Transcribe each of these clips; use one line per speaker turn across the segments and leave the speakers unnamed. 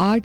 8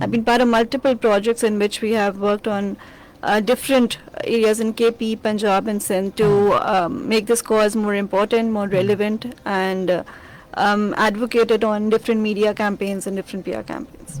I've been part of multiple projects in which we have worked on different areas in KP, Punjab and Sindh to make this cause more important, more relevant, and advocated on different media campaigns and different PR campaigns.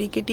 DKT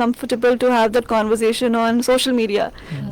comfortable to have that conversation on social media.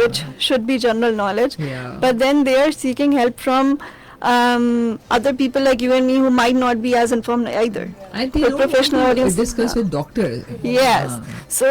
which should be general knowledge, but then they are seeking help from other people like you and me who might not be as informed either.
And they
professional audience
discuss with doctors.
Yes. So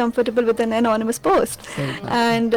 comfortable with an anonymous post. And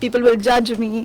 people will judge me.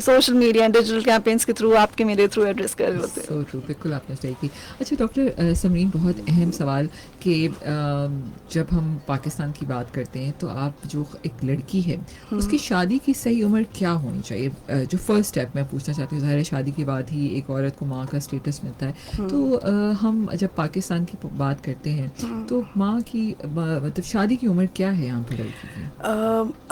Social media digital campaigns کے through آپ کے میرے through address کر رہے ہوتے ہیں.
So true, بالکل آپ نے صحیح کی. اچھا ڈاکٹر سمرین, بہت اہم سوال کہ جب ہم پاکستان کی بات کرتے ہیں تو آپ جو ایک لڑکی ہے اس کی شادی کی صحیح عمر کیا ہونی چاہیے؟ جو فرسٹ اسٹیپ میں پوچھنا چاہتی ہوں, ظاہر ہے شادی کے بعد ہی ایک عورت کو ماں کا اسٹیٹس ملتا ہے, تو ہم جب پاکستان کی بات کرتے ہیں تو ماں کی مطلب شادی کی عمر کیا ہے یہاں پہ لڑکی کی؟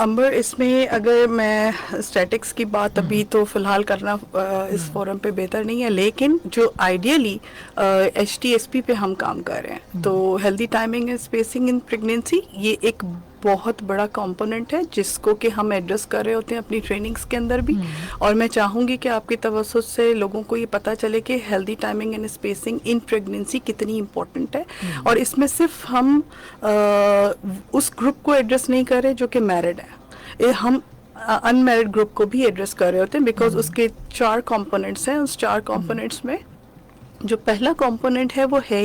امبر, اس میں اگر میں اسٹیٹکس کی بات ابھی تو فی الحال کرنا اس فورم پہ بہتر نہیں ہے, لیکن جو ideally H T S P پہ ہم کام کر رہے ہیں تو healthy timing and spacing in pregnancy یہ ایک بہت بڑا کمپوننٹ ہے جس کو کہ ہم ایڈریس کر رہے ہوتے ہیں اپنی ٹریننگز کے اندر بھی. اور میں چاہوں گی کہ آپ کی توسط سے لوگوں کو یہ پتہ چلے کہ healthy timing and spacing in pregnancy کتنی امپورٹنٹ ہے. اور اس میں صرف ہم اس گروپ کو ایڈریس نہیں کر رہے جو کہ میرڈ ہے, ہم ان میرڈ گروپ کو بھی ایڈریس کر رہے ہوتے ہیں, بیکاز اس کے 4 کمپوننٹس ہیں. اس 4 کمپوننٹس میں جو پہلا کمپوننٹ ہے وہ ہے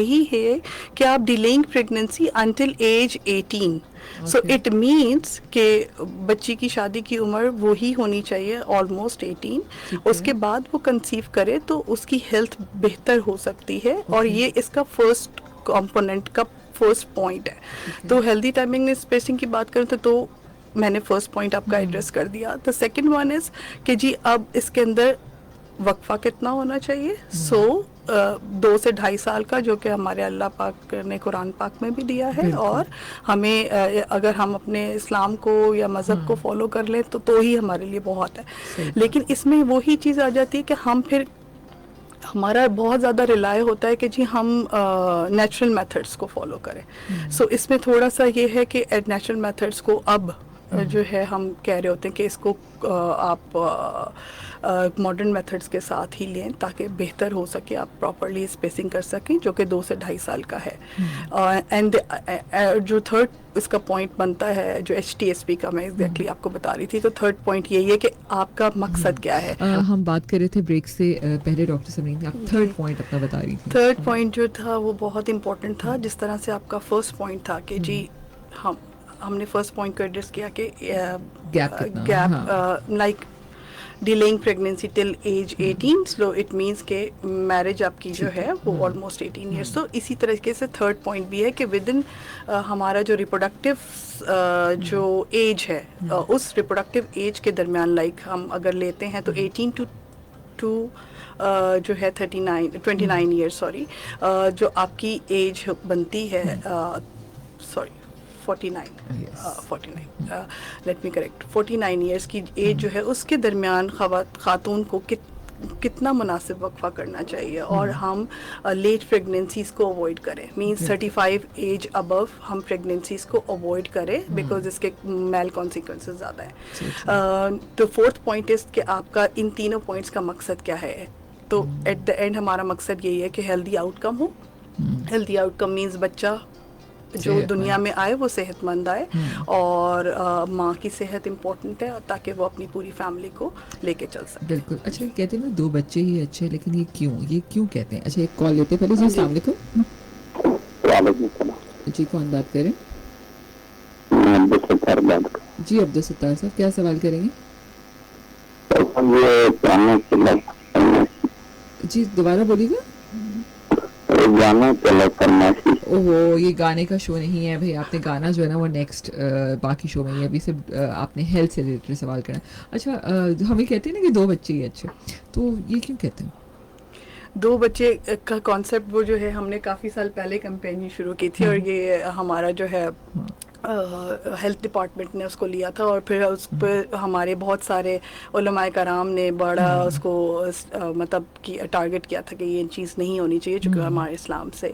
کہ آپ delaying pregnancy until age 18. So it means کہ بچی کی شادی کی عمر وہی ہونی چاہیے آلموسٹ 18. اس کے بعد وہ کنسیو کرے تو اس کی ہیلتھ بہتر ہو سکتی ہے, اور یہ اس کا فرسٹ کمپوننٹ کا فرسٹ پوائنٹ ہے. تو ہیلدی ٹائمنگ اسپیسنگ کی بات کریں تو میں نے فرسٹ پوائنٹ آپ کا ایڈریس کر دیا. تو سیکنڈ ون از کہ جی اب اس کے اندر وقفہ کتنا ہونا چاہیے. 2 سے 2.5 سال کا, جو کہ ہمارے اللہ پاک نے قرآن پاک میں بھی دیا ہے, اور ہمیں اگر ہم اپنے اسلام کو یا مذہب کو فالو کر لیں تو ہی ہمارے لیے بہت ہے. لیکن اس میں وہی چیز آ جاتی ہے کہ ہم پھر ہمارا بہت زیادہ ریلائی ہوتا ہے کہ جی ہم نیچرل میتھڈس کو فالو کریں. سو اس میں تھوڑا سا یہ ہے کہ نیچرل میتھڈس کو اب جو ہے ہم کہہ رہے ہوتے ہیں کہ اس کو آپ ماڈرن میتھڈس کے ساتھ ہی لیں تاکہ بہتر ہو سکے, آپ پراپرلی اسپیسنگ کر سکیں, جو کہ 2 سے 2.5 سال کا ہے. اینڈ جو تھرڈ اس کا پوائنٹ بنتا ہے جو ایچ ٹی ایس پی کا میں ایگزیکٹلی آپ کو بتا رہی تھی, تو تھرڈ پوائنٹ یہی ہے کہ آپ کا مقصد کیا ہے.
ہم بات کر رہے تھے بریک سے پہلے ڈاکٹر سمرین, آپ تھرڈ پوائنٹ اپنا بتا رہی تھی.
تھرڈ پوائنٹ جو تھا وہ بہت امپورٹنٹ تھا, جس طرح سے آپ کا فرسٹ پوائنٹ تھا کہ جی ہم نے فرسٹ پوائنٹ کو ایڈریس کیا کہ gap like delaying pregnancy till age 18. So it means کہ میرج آپ کی جو ہے وہ آلموسٹ 18 ایئرس. تو اسی طریقے سے تھرڈ پوائنٹ بھی ہے کہ ود ان ہمارا جو ریپروڈکٹیو جو ایج ہے, اس ریپروڈکٹیو ایج کے درمیان لائک ہم اگر لیتے ہیں تو 18 ٹو جو ہے 29 ایئرس سوری, جو آپ کی ایج بنتی ہے 49 ایئرس کی ایج جو ہے, اس کے درمیان خاتون کو کتنا مناسب وقفہ کرنا چاہیے, اور ہم لیٹ پریگنینسیز کو اوائڈ کریں. مینس 35 ایج ابو ہم پریگنینسیز کو اوائڈ کریں, بیکاز اس کے میل کانسیکوینسز زیادہ ہیں. تو فورتھ پوائنٹ از کہ آپ کا ان تینوں پوائنٹس کا مقصد کیا ہے. تو ایٹ دا اینڈ ہمارا مقصد یہی ہے کہ ہیلدی آؤٹ کم ہو. ہیلدی آؤٹ کم مینس بچہ جو دنیا میں آئے وہ صحت مند آئے, اور ماں کی صحت امپورٹنٹ ہے تاکہ وہ اپنی پوری فیملی کو لے کے چل سکے.
بالکل. اچھا کہتے ہیں نا 2 بچے ہی اچھے, لیکن یہ کیوں کہتے ہیں؟ اچھا ایک کال لیتے پہلے. جی السلام علیکم.
وعلیکم السلام.
جی کون بات کریں؟ جی عبدالستار صاحب, کیا سوال کریں گے؟ جی دوبارہ بولیے گا. اوہو, یہ گانے کا شو نہیں ہے بھائی, آپ نے گانا جو ہے نا وہ نیکسٹ باقی شو میں ہی, ابھی سے آپ نے ہیلتھ سے ریلیٹڈ سوال کرنا. اچھا ہمیں کہتے ہیں نا کہ 2 بچے ہی اچھے, تو یہ کیوں کہتے ہیں؟
2 بچے کا کانسیپٹ وہ جو ہے ہم نے کافی سال پہلے کمپین شروع کی تھی, اور یہ ہمارا جو ہے ہیلتھ ڈپارٹمنٹ نے اس کو لیا تھا, اور پھر اس پہ ہمارے بہت سارے علماء کرام نے بڑا اس کو مطلب کہ ٹارگٹ کیا تھا کہ یہ چیز نہیں ہونی چاہیے, چونکہ ہمارے اسلام سے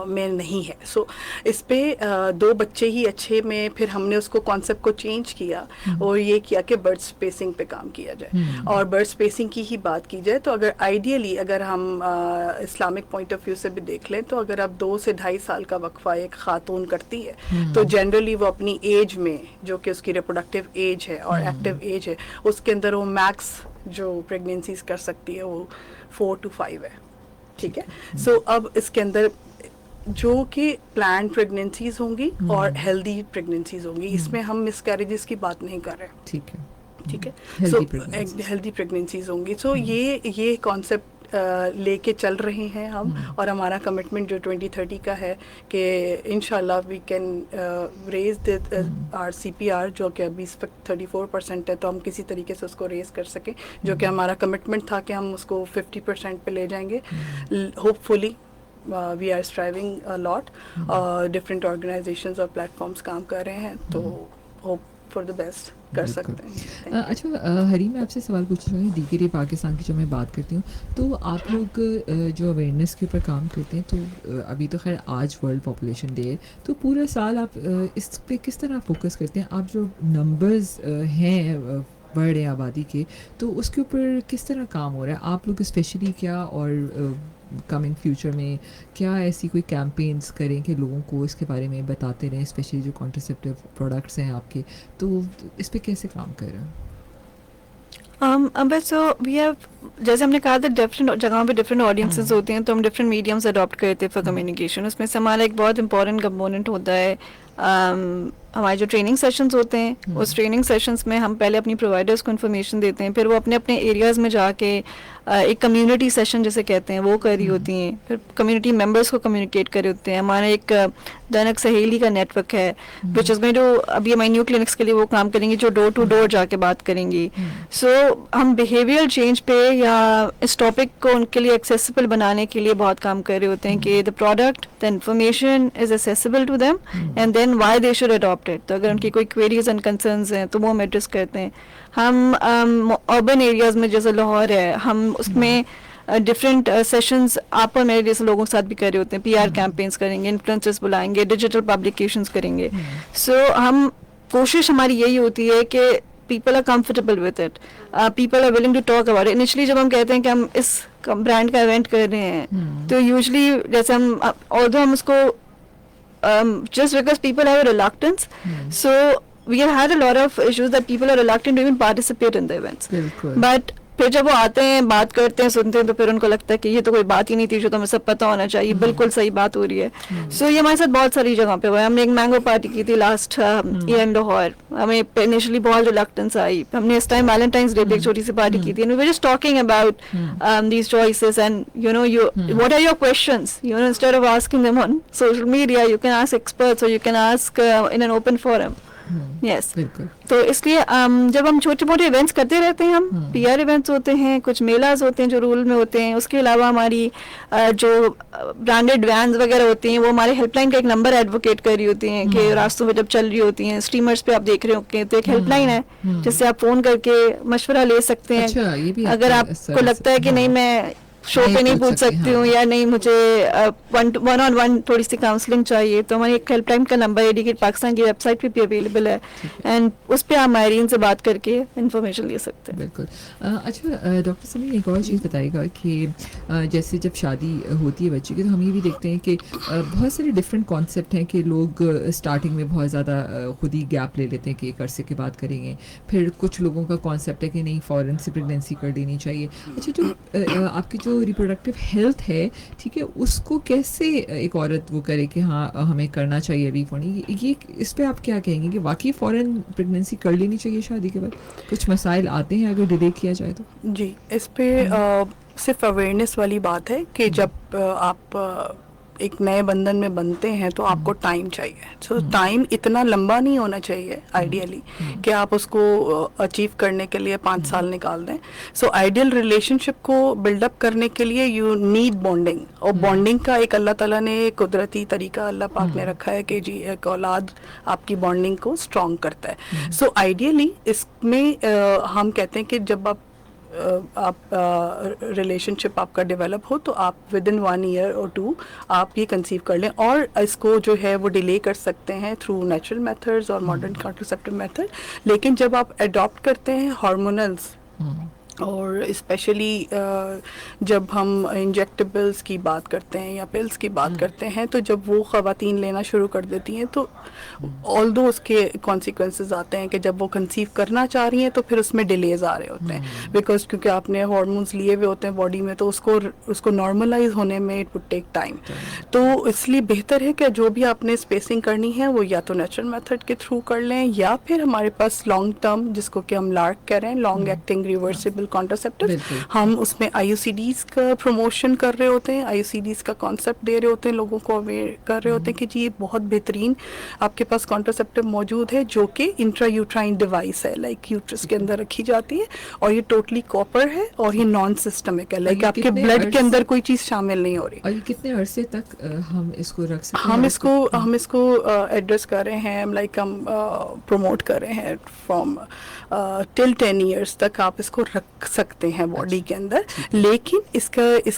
میں نہیں ہے. سو اس پہ 2 بچے ہی اچھے میں پھر ہم نے اس کو کانسیپٹ کو چینج کیا, اور یہ کیا کہ برڈ اسپیسنگ پہ کام کیا جائے. اور برڈ اسپیسنگ کی ہی بات کی جائے تو اگر آئیڈیلی اگر ہم اسلامک پوائنٹ آف ویو سے بھی دیکھ لیں تو اگر اب 2 سے 2.5 سال کا وقفہ ایک خاتون کرتی ہے تو جنرلی وہ اپنی ایج میں جو کہ اس کی ریپروڈکٹیو ایج ہے اور ایکٹیو ایج ہے, اس کے اندر وہ میکس جو پریگنینسیز کر سکتی ہے وہ 4 to 5 ہے. ٹھیک ہے. سو اب اس کے اندر جو کہ پلانڈ پریگنینسیز ہوں گی اور ہیلدی پریگنینسیز ہوں گی, اس میں ہم مس کیریجز کی بات نہیں کر رہے.
ٹھیک ہے.
ٹھیک ہے.
Healthy
سو
pregnancies.
ہیلدی پریگننسیز ہوں گی. سو یہ کانسیپٹ لے کے چل رہے ہیں ہم, اور ہمارا کمٹمنٹ جو 2030 کا ہے کہ انشاءاللہ we can raise our CPR, جو کہ ابھی اس وقت 34% ہے, تو ہم کسی طریقے سے اس کو ریز کر سکیں, جو کہ ہمارا کمٹمنٹ تھا کہ ہم اس کو 50% پہ لے جائیں گے. Hopefully we are striving lot, different organizations اور پلیٹفارمس کام کر رہے ہیں, تو ہوپ فار دا بیسٹ کر سکتے ہیں.
اچھا ہری, میں آپ سے سوال پوچھ رہا ہوں, دیگر پاکستان کی جو میں بات کرتی ہوں, تو آپ لوگ جو اویئرنیس کے اوپر کام کرتے ہیں, تو ابھی تو خیر آج ورلڈ پاپولیشن ڈے ہے, تو پورا سال آپ اس پہ کس طرح فوکس کرتے ہیں؟ آپ جو نمبرز ہیں بڑھ رہے ہیں آبادی کے, تو اس کے اوپر کس طرح کام ہو رہا ہے آپ لوگ اسپیشلی کیا, اور کمنگ فیوچر میں کیا ایسی کوئی کیمپینس کریں کہ لوگوں کو اس کے بارے میں بتاتے رہیں, اسپیشلی جو کانٹرسیپٹیو پروڈکٹس ہیں آپ کے, تو اس پہ کیسے کام کر رہے ہیں؟
بٹ سو وی ہیو, جیسے ہم نے کہا تھا ڈفرینٹ جگہوں پہ ڈفرینٹ آڈینسز ہوتے ہیں, تو ہم ڈفرینٹ میڈیمس اڈاپٹ کرتے ہیں فار کمیونیکیشن. اس میں سے ہمارا ایک بہت امپورٹنٹ کمپوننٹ ہوتا ہے ہمارے جو ٹریننگ سیشنز ہوتے ہیں. اس ٹریننگ سیشنز میں ہم پہلے اپنی پرووائڈرس کو انفارمیشن دیتے ہیں, پھر وہ اپنے اپنے ایریاز میں جا کے ایک کمیونٹی سیشن جیسے کہتے ہیں وہ کر رہی ہوتی ہیں, پھر کمیونٹی ممبرس کو کمیونیکیٹ کر رہے ہوتے ہیں. ہمارا ایک دنک سہیلی کا نیٹ ورک ہے وچ از گوئنگ ٹو, ابھی ہماری نیو کلینکس کے لیے وہ کام کریں گی جو ڈور ٹو ڈور جا کے بات کریں گی. سو ہم بیہیویئر چینج پہ یا اس ٹاپک کو ان کے لیے ایکسیسیبل بنانے کے لیے بہت کام کر رہے ہوتے ہیں کہ the product, the information is accessible to them, and then why they should adapt it. تو اگر ان کی کوئی کوئریز اینڈ کنسرنز ہیں تو وہ ہم ایڈریس کرتے ہیں. ہم اربن ایریاز میں جیسے لاہور ہے, ہم اس میں ڈفرینٹ سیشنز آپ اور میرے جیسے لوگوں کے ساتھ بھی کر رہے ہوتے ہیں. PR کیمپینس کریں گے, انفلوئنسرز بلائیں گے, ڈیجیٹل پبلیکیشنز کریں گے. سو ہم کوشش ہماری یہی ہوتی ہے کہ people are comfortable with it, people are willing to talk about it. Initially جب ہم کہتے ہیں کہ ہم اس برانڈ کا ایونٹ کر رہے ہیں, تو یوزلی جیسے ہم although ہم اس کو just because people have a reluctance, so we have had a lot of issues that people are reluctant to even participate in the events. But پھر جب وہ آتے ہیں, بات کرتے ہیں, سنتے ہیں, تو پھر ان کو لگتا ہے کہ یہ تو کوئی بات ہی نہیں تھی جو تمہیں سب پتہ ہونا چاہیے, بالکل صحیح بات ہو رہی ہے. سو یہ ہمارے ساتھ بہت ساری جگہوں پہ ہوا ہے. ہم نے ایک مینگو پارٹی کی تھی لاسٹ ایئر ان لاہور, ہمیں انیشلی بہت ریلکٹنس آئی. ہم نے اس ٹائم ویلنٹائنس ڈے پہ ایک چھوٹی سی پارٹی کی تھی, and we were just talking about these choices, and you know, what are your questions, you know, instead of asking them on social media, you can ask experts or you can ask in an open forum. Yes. تو اس لیے جب ہم چھوٹے موٹے events کرتے رہتے ہیں, ہم PR ایونٹس ہوتے ہیں, کچھ میلاز ہوتے ہیں جو رول میں ہوتے ہیں. اس کے علاوہ ہماری جو برانڈیڈ وینز وغیرہ ہوتی ہیں, وہ ہمارے ہیلپ لائن کا ایک نمبر ایڈوکیٹ کر رہی ہوتی ہیں کہ راستوں میں جب چل رہی ہوتی ہیں, اسٹریمرز پہ آپ دیکھ رہے ہوتے ہیں, تو ایک ہیلپ لائن ہے جس سے آپ فون کر کے مشورہ لے سکتے ہیں. اگر آپ کو لگتا ہے کہ نہیں میں شو پہ نہیں پوچھ سکتی ہوں, یا نہیں مجھے ون آن ون تھوڑی سی کاؤنسلنگ چاہیے, تو ہماری ایک ہیلپ لائن کا نمبر ایڈیکیٹ پاکستان کی ویب سائٹ پہ بھی اویلیبل ہے, اینڈ اس پہ آپ ماہرین سے بات کر کے انفارمیشن لے سکتے ہیں.
بالکل. اچھا ڈاکٹر سمیر, ایک اور چیز بتائے گا کہ جیسے جب شادی ہوتی ہے بچے کی, تو ہم یہ بھی دیکھتے ہیں کہ بہت سارے ڈفرینٹ کانسیپٹ ہیں کہ لوگ اسٹارٹنگ میں بہت زیادہ خود ہی گیپ لے لیتے ہیں کہ ایک عرصے کے بعد کریں گے. پھر کچھ لوگوں کا کانسیپٹ ہے کہ نہیں فوراً سے پریگنینسی کر دینی چاہیے. اچھا, جو آپ کی جو ریپروڈکٹیو ہیلتھ ہے, ٹھیک ہے, اس کو کیسے ایک عورت وہ کرے کہ ہاں ہمیں کرنا چاہیے ابھی فوراً, یہ اس پہ آپ کیا کہیں گے کہ واقعی فوراً پریگنینسی کر لینی چاہیے شادی کے بعد؟ کچھ مسائل آتے ہیں اگر ڈیلے کیا جائے تو؟
جی, اس پہ صرف اویئرنیس والی بات ہے کہ جب آپ ایک نئے بندھن میں بنتے ہیں تو آپ کو ٹائم چاہیے. سو ٹائم اتنا لمبا نہیں ہونا چاہیے آئیڈیلی کہ آپ اس کو اچیو کرنے کے لیے 5 سال نکال دیں. سو آئیڈیل ریلیشن شپ کو بلڈ اپ کرنے کے لیے یو نیڈ بانڈنگ, اور بانڈنگ کا ایک اللہ تعالیٰ نے قدرتی طریقہ اللہ پاک نے رکھا ہے کہ جی ایک اولاد آپ کی بانڈنگ کو اسٹرانگ کرتا ہے. سو آئیڈیلی اس میں ہم کہتے ہیں کہ جب آپ ریلیشن شپ آپ کا ڈیولپ ہو تو آپ ود ان 1 year or 2 آپ یہ کنسیو کر لیں, اور اس کو جو ہے وہ ڈیلے کر سکتے ہیں تھرو نیچرل میتھڈز اور ماڈرن کانٹرسیپٹیو میتھڈ. لیکن جب آپ اڈاپٹ کرتے ہیں ہارمونلس اور اسپیشلی جب ہم انجیکٹیبلس کی بات کرتے ہیں یا پلس کی بات کرتے ہیں تو جب وہ خواتین لینا شروع کر دیتی ہیں تو آلدو اس کے کانسیکوینسز آتے ہیں کہ جب وہ کنسیو کرنا چاہ رہی ہیں تو پھر اس میں ڈیلیز آ رہے ہوتے ہیں بیکاز کیونکہ آپ نے ہارمونس لیے ہوئے ہوتے ہیں باڈی میں تو اس کو نارملائز ہونے میں اٹ وڈ ٹیک ٹائم. تو اس لیے بہتر ہے کہ جو بھی آپ نے اسپیسنگ کرنی ہے وہ یا تو نیچرل میتھڈ کے تھرو کر لیں یا پھر ہمارے پاس لانگ ٹرم جس کو کہ ہم لارک کہہ رہے ہیں لانگ ایکٹنگ ریورسیبل کانٹراسیپٹیو, ہم اس میں آئی یو سی ڈیز کا پروموشن کر رہے ہوتے ہیں, آئی یو سی ڈیز کا کانسیپٹ دے رہے ہوتے ہیں, لوگوں کو اویئر کر رہے ہوتے ہیں کہ جی یہ بہت بہترین آپ کے پاس کانٹراسیپٹیو موجود ہے جو کہ انٹرا یوٹرائن ڈیوائس ہے, لائک یوٹرس کے اندر رکھی جاتی ہے اور یہ ٹوٹلی کاپر ہے اور یہ نان سسٹمک ہے, لائک آپ کے بلڈ کے اندر کوئی چیز شامل نہیں ہو رہی.
اور یہ کتنے عرصے تک ہم اس کو رکھ سکتے ہیں؟
ہم اس کو ایڈریس کر رہے ہیں, لائک ہم پروموٹ کر رہے ہیں فرام ٹل 10 ایئرس تک آپ اس کو رکھ سکتے ہیں باڈی کے اندر, لیکن اس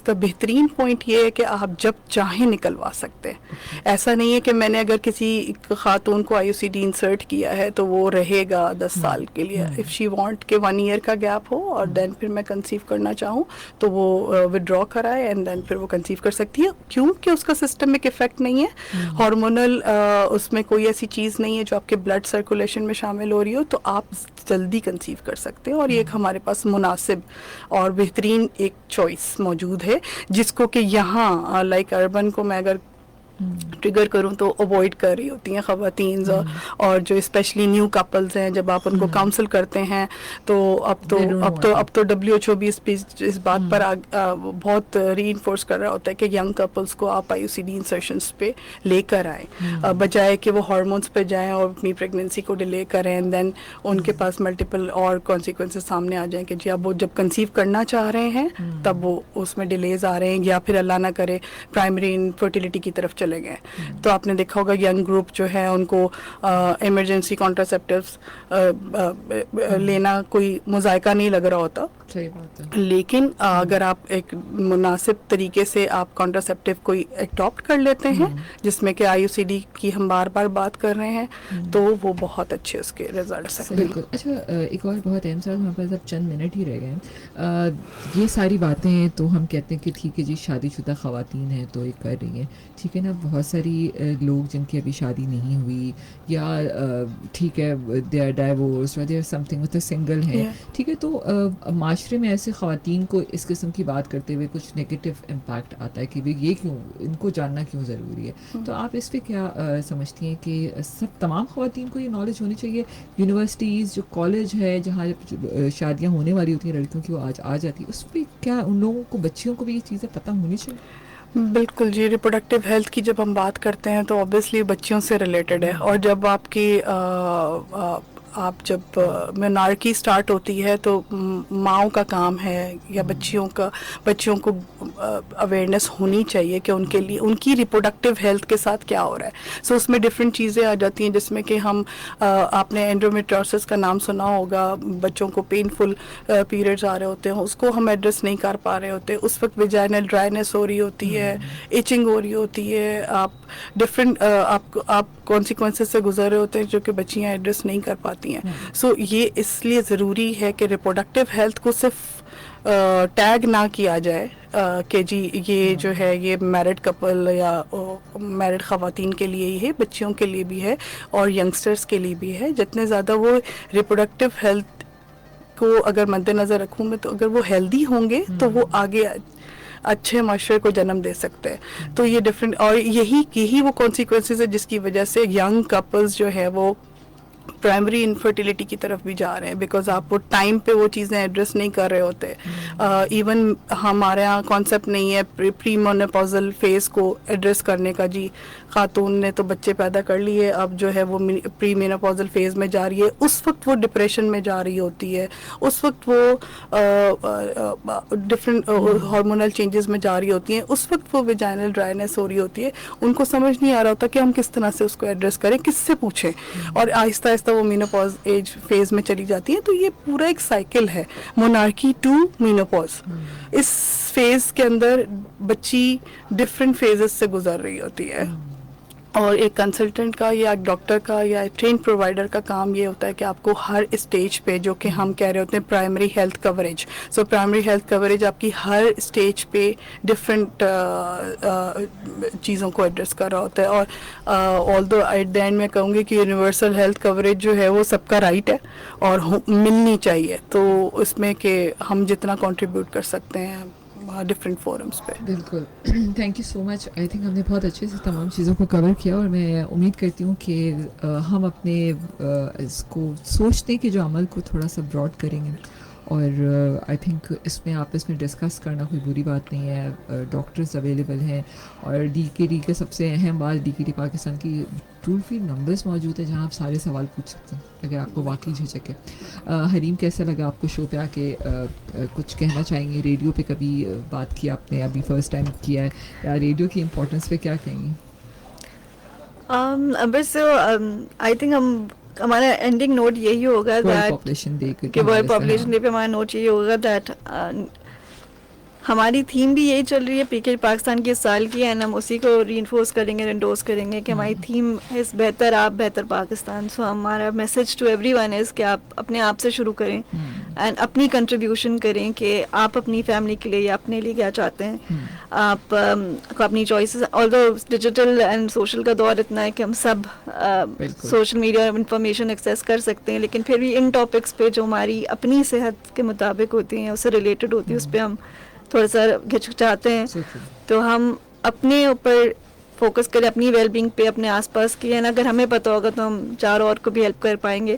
کا بہترین پوائنٹ یہ ہے کہ آپ جب چاہیں نکلوا سکتے ہیں. ایسا نہیں ہے کہ میں نے اگر کسی خاتون کو آئی یو سی ڈی انسرٹ کیا ہے تو وہ رہے گا 10 سال کے لیے. اف شی وانٹ کہ 1 ایئر کا گیپ ہو اور دین پھر میں کنسیو کرنا چاہوں تو وہ ودرا کرائے اینڈ دین پھر وہ کنسیو کر سکتی ہے, کیونکہ اس کا سسٹمک افیکٹ نہیں ہے, ہارمونل اس میں کوئی ایسی چیز نہیں ہے جو آپ کے بلڈ سرکولیشن میں شامل ہو رہی ہو, تو آپ جلدی کنسیو کر سکتے ہیں. اور یہ ایک ہمارے پاس مناسب اور بہترین ایک چوائس موجود ہے جس کو کہ یہاں لائک اربن کو میں اگر ٹریگر کروں تو اوائڈ کر رہی ہوتی ہیں خواتین, اور جو اسپیشلی نیو کپلز ہیں جب آپ ان کو کاؤنسل کرتے ہیں تو اب تو WHO بھی اس بات پر بہت ری انفورس کر رہا ہوتا ہے کہ ینگ کپلز کو آپ آئی یو سی ڈی انسرشنس پہ لے کر آئیں, بجائے کہ وہ ہارمونس پہ جائیں اور اپنی پریگنینسی کو ڈیلے کریں, دین ان کے پاس ملٹیپل اور کانسیکوینسز سامنے آ جائیں کہ جی اب وہ جب کنسیو کرنا چاہ رہے ہیں تب وہ اس میں ڈیلیز آ رہے ہیں, یا پھر اللہ نہ کرے پرائمری انفرٹیلیٹی کی طرف چلے گئے. تو آپ نے دیکھا ہوگا ینگ گروپ جو ہے ان کو ایمرجنسی کانٹراسیپٹیوز لینا کوئی مذائقہ نہیں لگ رہا ہوتا, لیکن اگر آپ ایک مناسب طریقے سے آپ کانٹراسیپٹیو کوئی اڈاپٹ کر لیتے ہیں جس میں کہ آئی یو سی ڈی کی ہم بار بار بات کر رہے ہیں تو وہ بہت اچھے اس کے ریزلٹس ہیں.
بالکل. اچھا ایک اور بہت اہم سوال, ہمارے پاس اب چند منٹ ہی رہ گئے ہیں. یہ ساری باتیں تو ہم کہتے ہیں کہ ٹھیک ہے جی شادی شدہ خواتین ہیں تو یہ کر رہی ہیں, ٹھیک ہے نا, بہت ساری لوگ جن کی ابھی شادی نہیں ہوئی یا ٹھیک ہے دے آر ڈائیورس اور دے آر سم تھنگ مطلب سنگل ہیں, ٹھیک ہے, تو معاشرے میں ایسے خواتین کو اس قسم کی بات کرتے ہوئے کچھ نیگیٹو امپیکٹ آتا ہے کہ یہ کیوں, ان کو جاننا کیوں ضروری ہے. تو آپ اس پہ کیا سمجھتی ہیں کہ سب تمام خواتین کو یہ نالج ہونی چاہیے, یونیورسٹیز جو کالج ہے جہاں شادیاں ہونے والی ہوتی ہیں لڑکیوں کی وہ آج آ جاتی ہے, اس پہ کیا ان لوگوں کو بچیوں کو بھی یہ چیزیں پتہ ہونی چاہیے؟
بالکل جی, ریپروڈکٹیو ہیلتھ کی جب ہم بات کرتے ہیں تو اوبیسلی بچیوں سے ریلیٹڈ ہے, اور جب آپ کی جب منارکی سٹارٹ ہوتی ہے تو ماؤں کا کام ہے یا بچیوں کو اویئرنیس ہونی چاہیے کہ ان کے لیے ان کی ریپروڈکٹیو ہیلتھ کے ساتھ کیا ہو رہا ہے. سو اس میں ڈفرینٹ چیزیں آ جاتی ہیں جس میں کہ ہم آپ نے اینڈومیٹریوسس کا نام سنا ہوگا, بچوں کو پینفل پیریڈز آ رہے ہوتے ہیں, اس کو ہم ایڈریس نہیں کر پا رہے ہوتے, اس وقت ویجائنل ڈرائنیس ہو رہی ہوتی ہے, ایچنگ ہو رہی ہوتی ہے, آپ ڈفرینٹ آپ کانسیکوینسز سے گزر رہے ہوتے ہیں جو کہ بچیاں ایڈریس نہیں کر پاتی ہیں. سو یہ اس لیے ضروری ہے کہ ریپروڈکٹیو ہیلتھ کو صرف ٹیگ نہ کیا جائے کہ جی یہ جو ہے یہ میرڈ کپل یا میرڈ خواتین کے لیے ہی ہے, بچیوں کے لیے بھی ہے اور ینگسٹرز کے لیے بھی ہے. جتنے زیادہ وہ ریپروڈکٹیو ہیلتھ کو اگر مد نظر رکھوں میں تو اگر وہ ہیلدی ہوں گے تو وہ آگے اچھے معاشرے کو جنم دے سکتے ہیں. تو یہ ڈفرینٹ اور یہی وہ کانسیکوینسز ہے جس کی وجہ سے ینگ کپلز جو ہے وہ پرائمری انفرٹیلیٹی کی طرف بھی جا رہے ہیں, بیکاز آپ وہ ٹائم پہ وہ چیزیں ایڈریس نہیں کر رہے ہوتے. ایون ہمارے یہاں کانسیپٹ نہیں ہے پری مونوپوزل فیز کو ایڈریس کرنے کا, جی خاتون نے تو بچے پیدا کر لیے, اب جو ہے وہ پری مینوپوزل فیز میں جا رہی ہے, اس وقت وہ ڈپریشن میں جا رہی ہوتی ہے, اس وقت وہ ڈفرینٹ ہارمونل چینجز میں جا رہی ہوتی ہیں, اس وقت وہ ویجائنل ڈرائنیس ہو رہی ہوتی ہے. ان کو سمجھ نہیں آ رہا ہوتا کہ ہم کس طرح سے اس کو ایڈریس کریں, کس سے پوچھیں, اور آہستہ آہستہ وہ مینوپاز ایج فیز میں چلی جاتی ہیں. تو یہ پورا ایک سائیکل ہے مونارکی ٹو مینوپاز. اس فیز کے اندر بچی ڈفرینٹ فیزز سے گزر رہی ہوتی ہے. اور ایک کنسلٹنٹ کا یا ایک ڈاکٹر کا یا ٹرین پرووائڈر کا کام یہ ہوتا ہے کہ آپ کو ہر اسٹیج پہ جو کہ ہم کہہ رہے ہوتے ہیں پرائمری ہیلتھ کوریج، سو پرائمری ہیلتھ کوریج آپ کی ہر اسٹیج پہ ڈفرینٹ چیزوں کو ایڈریس کر رہا ہوتا ہے. اور آل دو ایٹ دا اینڈ میں کہوں گی کہ یونیورسل ہیلتھ کوریج جو ہے وہ سب کا رائٹ ہے اور ملنی چاہیے. تو اس میں کہ ہم جتنا کنٹریبیوٹ کر سکتے ہیں ڈفرینٹ فورمس پہ.
بالکل. Thank you so much. I think ہم نے بہت اچھے سے تمام چیزوں کو کور کیا اور میں امید کرتی ہوں کہ ہم اپنے اس کو سوچنے کے جو عمل کو تھوڑا سا براڈ کریں گے اور آئی تھنک اس میں آپس میں ڈسکس کرنا کوئی بری بات نہیں ہے. ڈاکٹرز اویلیبل ہیں اور ڈی کے ڈی کے سب سے اہم بات ڈی کے ڈی پاکستان کی ٹول فری نمبرز موجود ہیں جہاں آپ سارے سوال پوچھ سکتے ہیں اگر آپ کو واقعی جھجک ہے. حریم کیسا لگا آپ کو شو پہ آ کے؟ کچھ کہنا چاہیں گے؟ ریڈیو پہ کبھی بات کی آپ نے، ابھی فرسٹ ٹائم کیا ہے، یا ریڈیو کی امپورٹنس پہ کیا کہیں گے؟
بس آئی تھنک ہمارا اینڈنگ نوٹ یہی ہوگا
ورلڈ پاپولیشن ڈے
کہ ورلڈ پاپولیشن ڈے پہ ہمارا نوٹ یہی ہوگا دیٹ ہماری تھیم بھی یہی چل رہی ہے پی کے پاکستان کی اس سال کی، اینڈ ہم اسی کو ری انفورس کریں گے، انڈورس کریں گے کہ ہماری تھیم از بہتر آپ بہتر پاکستان. سو ہمارا message to everyone is کہ آپ اپنے آپ سے شروع کریں اینڈ اپنی کنٹریبیوشن کریں کہ آپ اپنی فیملی کے لیے یا اپنے لیے کیا چاہتے ہیں. آپ کو اپنی چوائسیز، آلدو ڈیجیٹل اینڈ سوشل کا دور اتنا ہے کہ ہم سب سوشل میڈیا اور انفارمیشن ایکسیس کر سکتے ہیں، لیکن پھر بھی ان ٹاپکس پہ جو ہماری اپنی صحت کے مطابق ہوتی ہیں، اس سے ریلیٹڈ ہوتی ہے، اس پہ ہم تھوڑا سا گھچکچاتے ہیں. تو ہم اپنے اوپر فوکس کریں، اپنی ویل بینگ پہ، اپنے آس پاس کی، اینڈ اگر ہمیں پتہ ہوگا تو ہم چار اور کو بھی ہیلپ کر پائیں گے.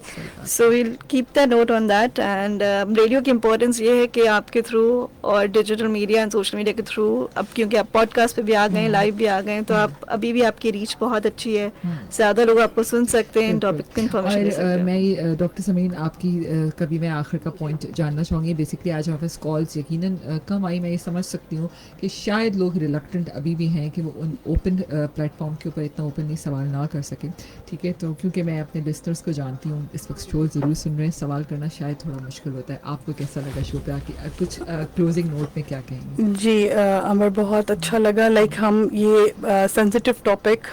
So we'll keep the note on that. And radio کی امپورٹنس یہ ہے کہ آپ کے تھرو اور digital media and social media کے تھرو، اب کیونکہ آپ پوڈ کاسٹ پہ بھی آ گئے ہیں، لائیو بھی آ گئے ہیں، تو آپ ابھی بھی آپ کی ریچ بہت اچھی ہے، زیادہ لوگ آپ کو سن سکتے ہیں، ٹاپک کی انفارمیشن لے سکتے ہیں.
اور میں ڈاکٹر سمین آپ کی کبھی میں آخر کا پوائنٹ جاننا چاہوں گی. بیسکلی آج آپ کے کالس یقیناً کم آئی، میں یہ سمجھ سکتی ہوں کہ شاید لوگ ریلکٹنٹ ابھی بھی ہیں کہ وہ ان اوپن پلیٹ فارم کے اوپر اتنا اوپنلی سوال نہ کر سکیں. ٹھیک ہے، تو کیونکہ میں اپنے لسنرس کو جانتی ہوں اس وقت شو ضرور سن رہے ہیں، سوال کرنا شاید تھوڑا مشکل ہوتا ہے. آپ کو کیسا لگا شو پہ آ کے؟ کچھ کلوزنگ نوٹ میں کیا کہیں گے؟
جی عمر، بہت اچھا لگا. لائک ہم یہ سینسیٹیو ٹاپک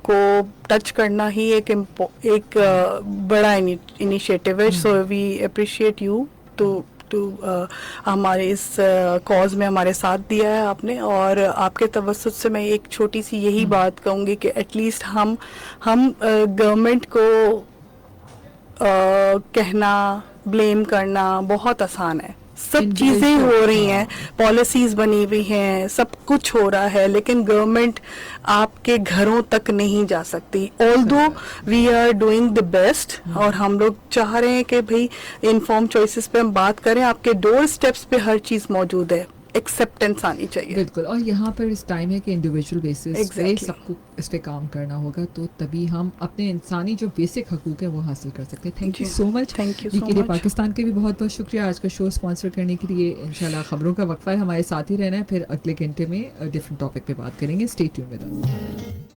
کو ٹچ کرنا ہی ایک بڑا انیشیٹو ہے. سو وی اپریشیٹ یو ٹو ہمارے اس کاز میں ہمارے ساتھ دیا ہے آپ نے. اور آپ کے توسط سے میں ایک چھوٹی سی یہی بات کہوں گی کہ ایٹ لیسٹ ہم گورنمنٹ کو کہنا، بلیم کرنا بہت آسان ہے. سب چیزیں ہو رہی ہیں، پالیسیز بنی ہوئی ہیں، سب کچھ ہو رہا ہے، لیکن گورنمنٹ آپ کے گھروں تک نہیں جا سکتی. Although we are doing the best, اور ہم لوگ چاہ رہے ہیں کہ بھئی انفارم چوائسیز پہ ہم بات کریں. آپ کے ڈور اسٹیپس پہ ہر چیز موجود ہے، ایکسیپٹینس آنی چاہیے.
بالکل. اور یہاں پر اس ٹائم ہے کہ انڈیویجول بیسس پہ سب کو اس پہ کام کرنا ہوگا، تو تبھی ہم اپنے انسانی جو بیسک حقوق ہیں وہ حاصل کر سکتے ہیں. Thank you so much.
Thank you
جی
سو
کے لیے
مچ.
پاکستان کے بھی بہت بہت شکریہ آج کا شو اسپانسر کرنے کے لیے. انشاءاللہ خبروں کا وقفہ ہے، ہمارے ساتھ ہی رہنا ہے، پھر اگلے گھنٹے میں ڈفرینٹ ٹاپک پہ بات کریں گے. Stay tune with us.